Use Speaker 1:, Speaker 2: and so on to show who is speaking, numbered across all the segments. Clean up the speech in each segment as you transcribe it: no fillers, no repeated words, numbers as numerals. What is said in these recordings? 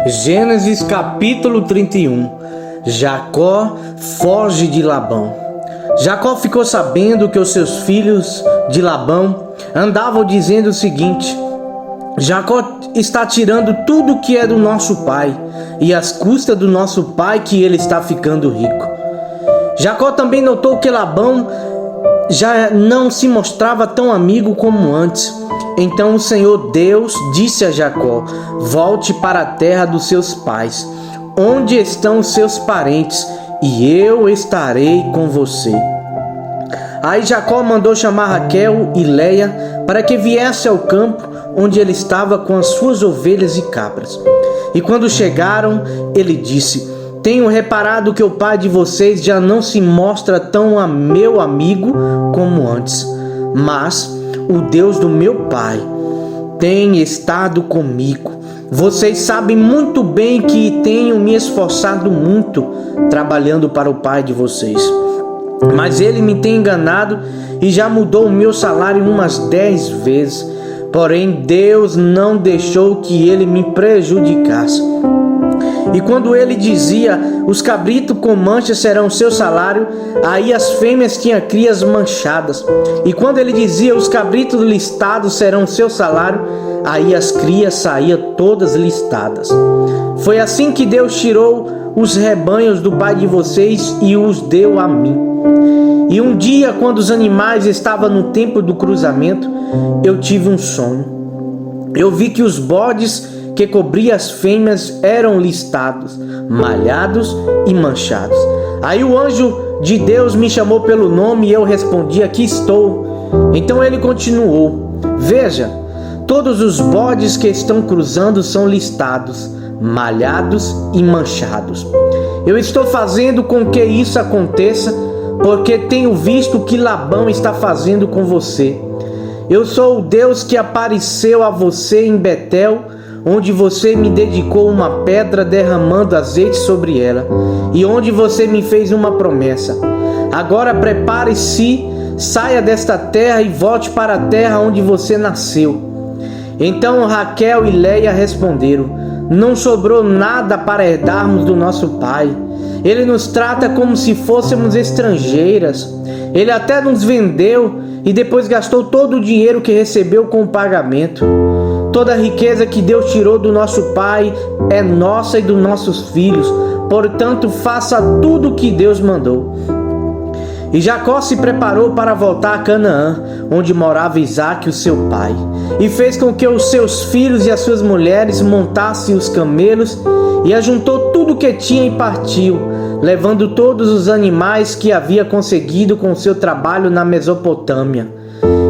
Speaker 1: Gênesis capítulo 31. Jacó foge de Labão. Jacó ficou sabendo que os seus filhos de Labão andavam dizendo o seguinte: Jacó está tirando tudo que é do nosso pai, e às custas do nosso pai que ele está ficando rico. Jacó também notou que Labão já não se mostrava tão amigo como antes. Então o Senhor Deus disse a Jacó: volte para a terra dos seus pais, onde estão os seus parentes, e eu estarei com você. Aí Jacó mandou chamar Raquel e Leia para que viesse ao campo onde ele estava com as suas ovelhas e cabras. E quando chegaram, ele disse: tenho reparado que o pai de vocês já não se mostra tão meu amigo como antes, mas o Deus do meu pai tem estado comigo. Vocês sabem muito bem que tenho me esforçado muito trabalhando para o pai de vocês. Mas ele me tem enganado e já mudou o meu salário umas 10 vezes. Porém, Deus não deixou que ele me prejudicasse. E quando ele dizia: os cabritos com manchas serão seu salário, aí as fêmeas tinham crias manchadas. E quando ele dizia: os cabritos listados serão seu salário, aí as crias saíam todas listadas. Foi assim que Deus tirou os rebanhos do pai de vocês e os deu a mim. E um dia, quando os animais estavam no tempo do cruzamento, eu tive um sonho. Eu vi que os bodes que cobriam as fêmeas eram listados, malhados e manchados. Aí o anjo de Deus me chamou pelo nome e eu respondi: aqui estou. Então ele continuou: veja, todos os bodes que estão cruzando são listados, malhados e manchados. Eu estou fazendo com que isso aconteça, porque tenho visto o que Labão está fazendo com você. Eu sou o Deus que apareceu a você em Betel, onde você me dedicou uma pedra derramando azeite sobre ela, e onde você me fez uma promessa. Agora prepare-se, saia desta terra e volte para a terra onde você nasceu. Então Raquel e Leia responderam: não sobrou nada para herdarmos do nosso pai. Ele nos trata como se fôssemos estrangeiras. Ele até nos vendeu e depois gastou todo o dinheiro que recebeu com o pagamento. Toda a riqueza que Deus tirou do nosso pai é nossa e dos nossos filhos. Portanto, faça tudo o que Deus mandou. E Jacó se preparou para voltar a Canaã, onde morava Isaque, o seu pai. E fez com que os seus filhos e as suas mulheres montassem os camelos, e ajuntou tudo o que tinha e partiu, levando todos os animais que havia conseguido com o seu trabalho na Mesopotâmia.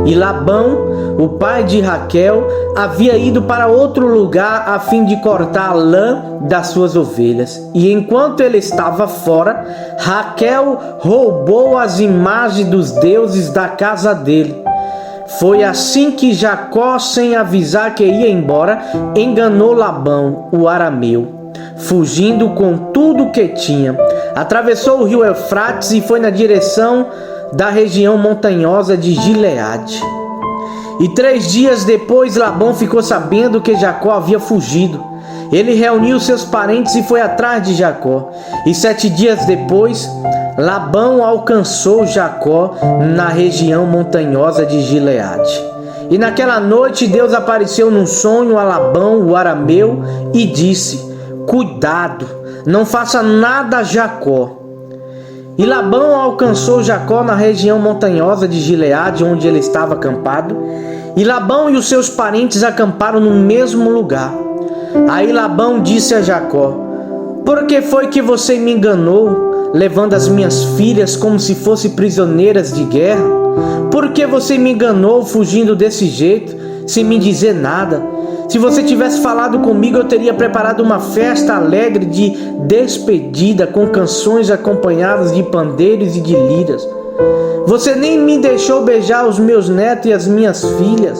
Speaker 1: E Labão, o pai de Raquel, havia ido para outro lugar a fim de cortar a lã das suas ovelhas. E enquanto ele estava fora, Raquel roubou as imagens dos deuses da casa dele. Foi assim que Jacó, sem avisar que ia embora, enganou Labão, o arameu, fugindo com tudo o que tinha. Atravessou o rio Eufrates e foi na direção da região montanhosa de Gileade. E 3 dias depois Labão ficou sabendo que Jacó havia fugido. Ele reuniu seus parentes e foi atrás de Jacó. E 7 dias depois, Labão alcançou Jacó na região montanhosa de Gileade. E naquela noite Deus apareceu num sonho a Labão, o arameu, e disse: cuidado, não faça nada a Jacó. E Labão alcançou Jacó na região montanhosa de Gileade, onde ele estava acampado. E Labão e os seus parentes acamparam no mesmo lugar. Aí Labão disse a Jacó: por que foi que você me enganou, levando as minhas filhas como se fossem prisioneiras de guerra? Por que você me enganou fugindo desse jeito, sem me dizer nada? Se você tivesse falado comigo, eu teria preparado uma festa alegre de despedida, com canções acompanhadas de pandeiros e de liras. Você nem me deixou beijar os meus netos e as minhas filhas.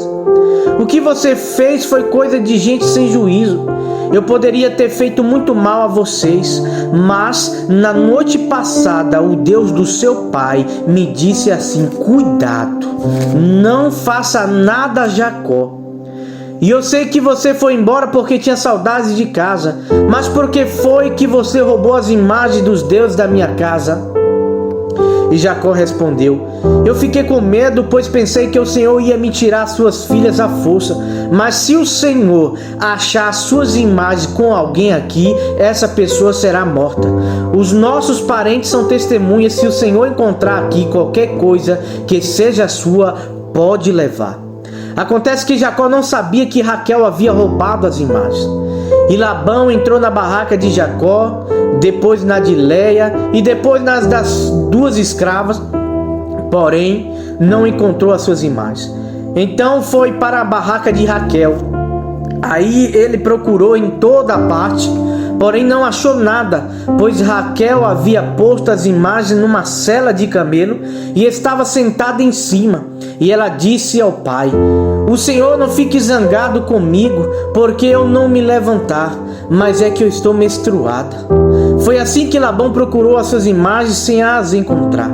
Speaker 1: O que você fez foi coisa de gente sem juízo. Eu poderia ter feito muito mal a vocês, mas na noite passada o Deus do seu pai me disse assim: cuidado, não faça nada a Jacó. E eu sei que você foi embora porque tinha saudades de casa. Mas por que foi que você roubou as imagens dos deuses da minha casa? E Jacó respondeu: eu fiquei com medo, pois pensei que o Senhor ia me tirar suas filhas à força. Mas se o Senhor achar suas imagens com alguém aqui, essa pessoa será morta. Os nossos parentes são testemunhas. Se o Senhor encontrar aqui qualquer coisa que seja sua, pode levar. Acontece que Jacó não sabia que Raquel havia roubado as imagens. E Labão entrou na barraca de Jacó, depois na de Léia e depois nas das duas escravas, porém não encontrou as suas imagens. Então foi para a barraca de Raquel. Aí ele procurou em toda parte, porém não achou nada, pois Raquel havia posto as imagens numa sela de camelo e estava sentada em cima. E ela disse ao pai: o Senhor não fique zangado comigo, porque eu não me levantar, mas é que eu estou menstruada. Foi assim que Labão procurou as suas imagens sem as encontrar.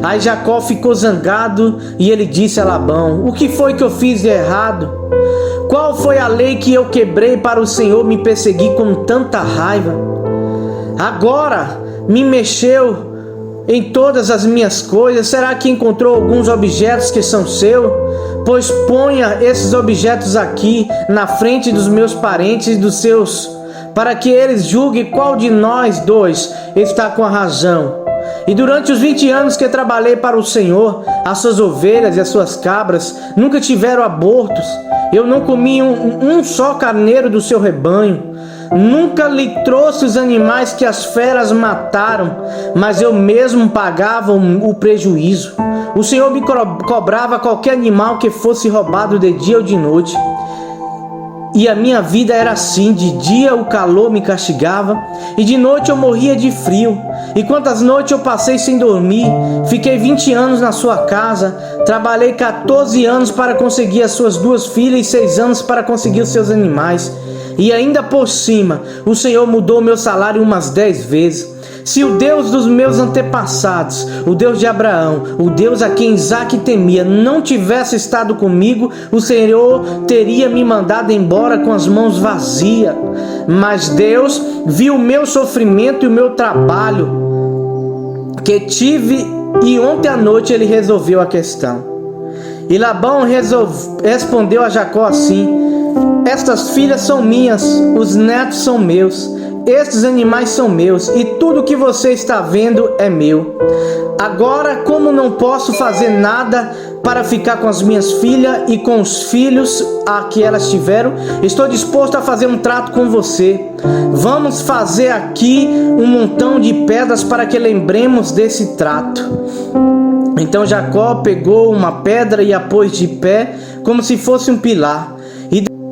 Speaker 1: Aí Jacó ficou zangado e ele disse a Labão: o que foi que eu fiz de errado? Qual foi a lei que eu quebrei para o Senhor me perseguir com tanta raiva? Agora me mexeu em todas as minhas coisas. Será que encontrou alguns objetos que são seus? Pois ponha esses objetos aqui na frente dos meus parentes e dos seus, para que eles julguem qual de nós dois está com a razão. E durante os 20 anos que trabalhei para o Senhor, as suas ovelhas e as suas cabras nunca tiveram abortos. Eu não comi um só carneiro do seu rebanho. Nunca lhe trouxe os animais que as feras mataram, mas eu mesmo pagava o prejuízo. O Senhor me cobrava qualquer animal que fosse roubado de dia ou de noite. E a minha vida era assim: de dia o calor me castigava e de noite eu morria de frio. E quantas noites eu passei sem dormir. Fiquei 20 anos na sua casa, trabalhei 14 anos para conseguir as suas 2 filhas e 6 anos para conseguir os seus animais. E ainda por cima, o Senhor mudou meu salário umas 10 vezes. Se o Deus dos meus antepassados, o Deus de Abraão, o Deus a quem Isaque temia, não tivesse estado comigo, o Senhor teria me mandado embora com as mãos vazias. Mas Deus viu o meu sofrimento e o meu trabalho que tive, e ontem à noite ele resolveu a questão. E Labão respondeu a Jacó assim: estas filhas são minhas, os netos são meus, estes animais são meus, e tudo que você está vendo é meu. Agora, como não posso fazer nada para ficar com as minhas filhas e com os filhos a que elas tiveram, estou disposto a fazer um trato com você. Vamos fazer aqui um montão de pedras para que lembremos desse trato. Então Jacó pegou uma pedra e a pôs de pé, como se fosse um pilar.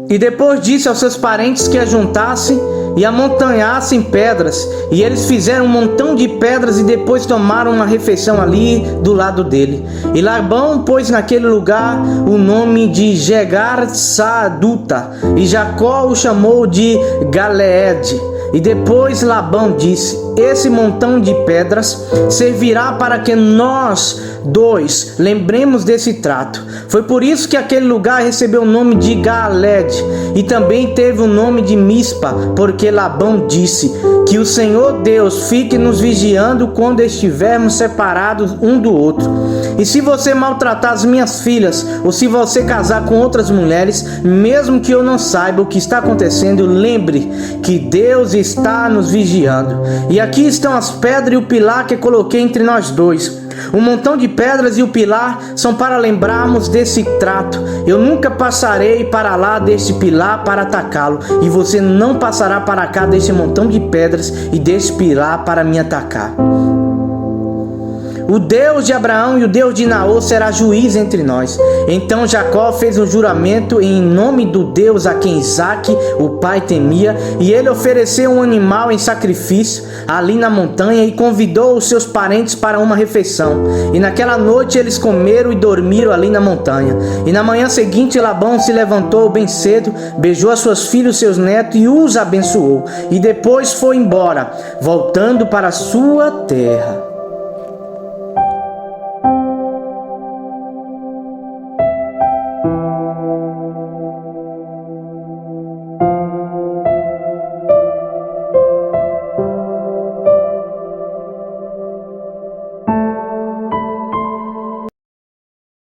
Speaker 1: E depois disse aos seus parentes que a juntassem e amontanhassem pedras. E eles fizeram um montão de pedras e depois tomaram uma refeição ali do lado dele. E Labão pôs naquele lugar o nome de Jegar-Saaduta, e Jacó o chamou de Galeede. E depois Labão disse: esse montão de pedras servirá para que nós dois lembremos desse trato. Foi por isso que aquele lugar recebeu o nome de Galeede, e também teve o nome de Mispa, porque Labão disse: que o Senhor Deus fique nos vigiando quando estivermos separados um do outro. E se você maltratar as minhas filhas, ou se você casar com outras mulheres, mesmo que eu não saiba o que está acontecendo, lembre que Deus está nos vigiando. E aqui estão as pedras e o pilar que coloquei entre nós dois. Um montão de pedras e o pilar são para lembrarmos desse trato. Eu nunca passarei para lá deste pilar para atacá-lo, e você não passará para cá deste montão de pedras e deste pilar para me atacar. O Deus de Abraão e o Deus de Naor será juiz entre nós. Então Jacó fez um juramento em nome do Deus a quem Isaque, o pai, temia, e ele ofereceu um animal em sacrifício ali na montanha e convidou os seus parentes para uma refeição. E naquela noite eles comeram e dormiram ali na montanha. E na manhã seguinte Labão se levantou bem cedo, beijou as suas filhas e seus netos e os abençoou. E depois foi embora, voltando para a sua terra.